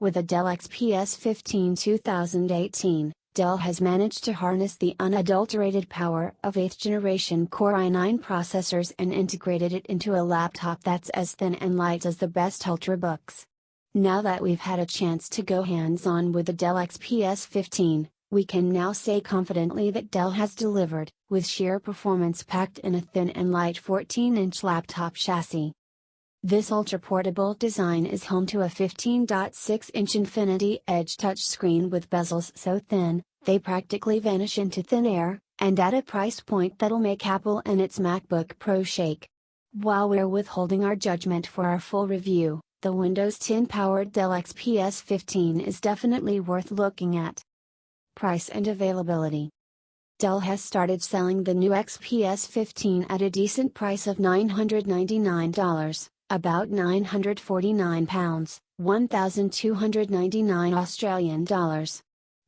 With a Dell XPS 15 2018, Dell has managed to harness the unadulterated power of 8th generation Core i9 processors and integrated it into a laptop that's as thin and light as the best Ultrabooks. Now that we've had a chance to go hands-on with the Dell XPS 15, we can now say confidently that Dell has delivered, with sheer performance packed in a thin and light 14-inch laptop chassis. This ultra-portable design is home to a 15.6-inch Infinity Edge touchscreen with bezels so thin, they practically vanish into thin air, and at a price point that'll make Apple and its MacBook Pro shake. While we're withholding our judgment for our full review, the Windows 10-powered Dell XPS 15 is definitely worth looking at. Price and availability. Dell has started selling the new XPS 15 at a decent price of $999. About £949, 1,299 Australian dollars.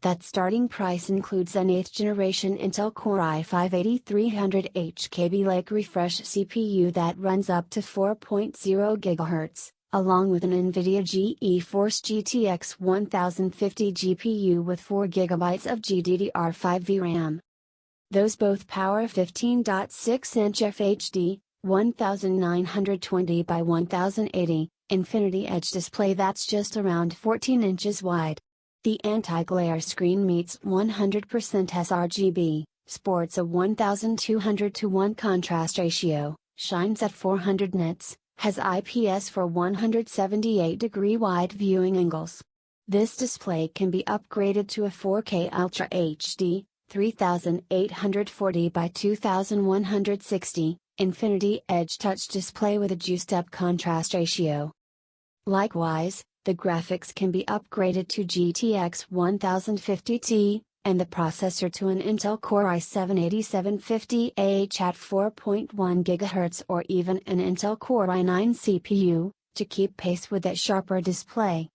That starting price includes an 8th generation Intel Core i5-8300H Kaby Lake refresh CPU that runs up to 4.0 GHz, along with an NVIDIA GeForce GTX 1050 GPU with 4 GB of GDDR5 VRAM. Those both power 15.6-inch FHD, 1920 by 1080, Infinity Edge display that's just around 14 inches wide. The anti-glare screen meets 100% sRGB, sports a 1200:1 contrast ratio, shines at 400 nits, has IPS for 178-degree wide viewing angles. This display can be upgraded to a 4K Ultra HD, 3840 by 2160, Infinity Edge touch display with a juiced-up contrast ratio. Likewise, the graphics can be upgraded to GTX 1050 Ti, and the processor to an Intel Core i7-8750H at 4.1 GHz or even an Intel Core i9 CPU, to keep pace with that sharper display.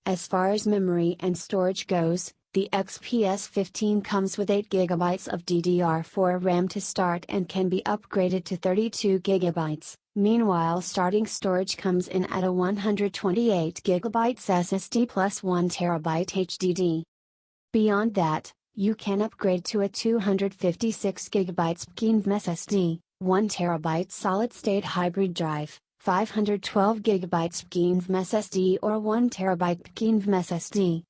As far as memory and storage goes, the XPS 15 comes with 8 GB of DDR4 RAM to start and can be upgraded to 32 GB. Meanwhile, starting storage comes in at a 128 GB SSD plus 1 TB HDD. Beyond that, you can upgrade to a 256 GB PKInv SSD, 1 TB solid-state hybrid drive, 512 GB PKInv SSD or 1 TB PKInv SSD.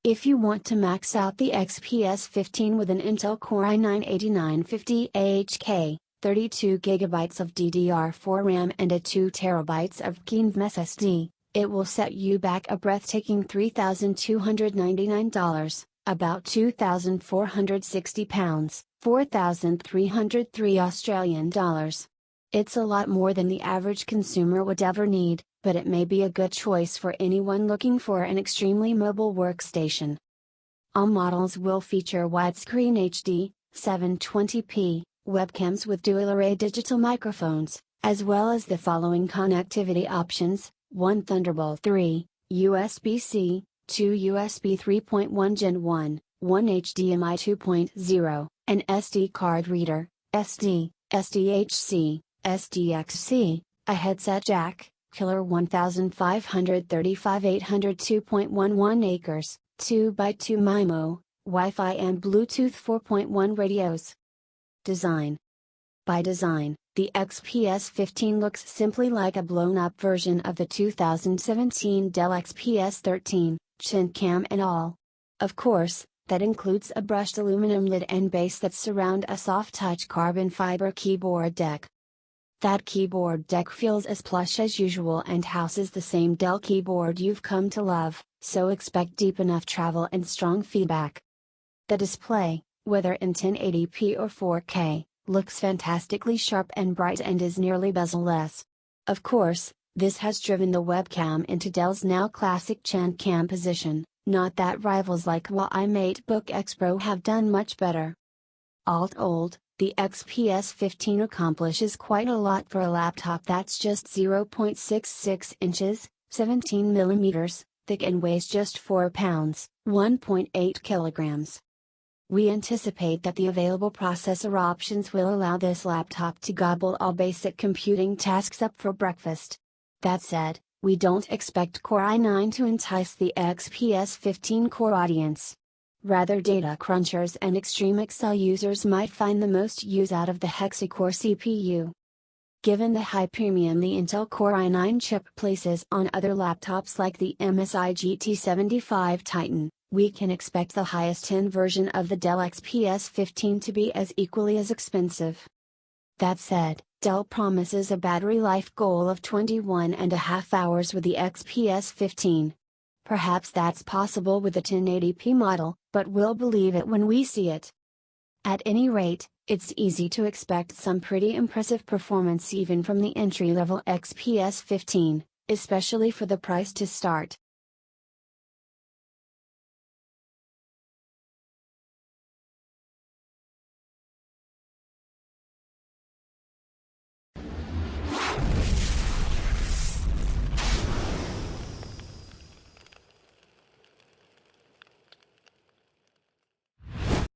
If you want to max out the XPS 15 with an Intel Core i9-8950H, 32 GB of DDR4 RAM and a 2 TB of PKInv SSD, it will set you back a breathtaking $3,299, about £2,460, 4,303 Australian dollars. It's a lot more than the average consumer would ever need, but it may be a good choice for anyone looking for an extremely mobile workstation. All models will feature widescreen HD, 720p, webcams with dual-array digital microphones, as well as the following connectivity options: 1 Thunderbolt 3, USB-C, 2 USB 3.1 Gen 1, 1 HDMI 2.0, an SD card reader, SD, SDHC, SDXC, a headset jack, Killer 1535 800 2.11 acres, 2x2 MIMO, Wi-Fi and Bluetooth 4.1 radios. Design. By design, the XPS 15 looks simply like a blown-up version of the 2017 Dell XPS 13, chin cam and all. Of course, that includes a brushed aluminum lid and base that surround a soft-touch carbon fiber keyboard deck. That keyboard deck feels as plush as usual and houses the same Dell keyboard you've come to love, so expect deep enough travel and strong feedback. The display, whether in 1080p or 4K, looks fantastically sharp and bright and is nearly bezel-less. Of course, this has driven the webcam into Dell's now classic chin cam position, not that rivals like Huawei MateBook X Pro have done much better. All told, the XPS 15 accomplishes quite a lot for a laptop that's just 0.66 inches, 17 millimeters, thick and weighs just 4 pounds, 1.8 kilograms. We anticipate that the available processor options will allow this laptop to gobble all basic computing tasks up for breakfast. That said, We don't expect Core i9 to entice the XPS 15 core audience. Rather, data crunchers and extreme Excel users might find the most use out of the hexa-core CPU. Given the high premium the Intel Core i9 chip places on other laptops like the MSI GT75 Titan, we can expect the highest-end version of the Dell XPS 15 to be as equally as expensive. That said, Dell promises a battery life goal of 21.5 hours with the XPS 15. Perhaps that's possible with the 1080p model, but we'll believe it when we see it. At any rate, it's easy to expect some pretty impressive performance even from the entry-level XPS 15, especially for the price to start.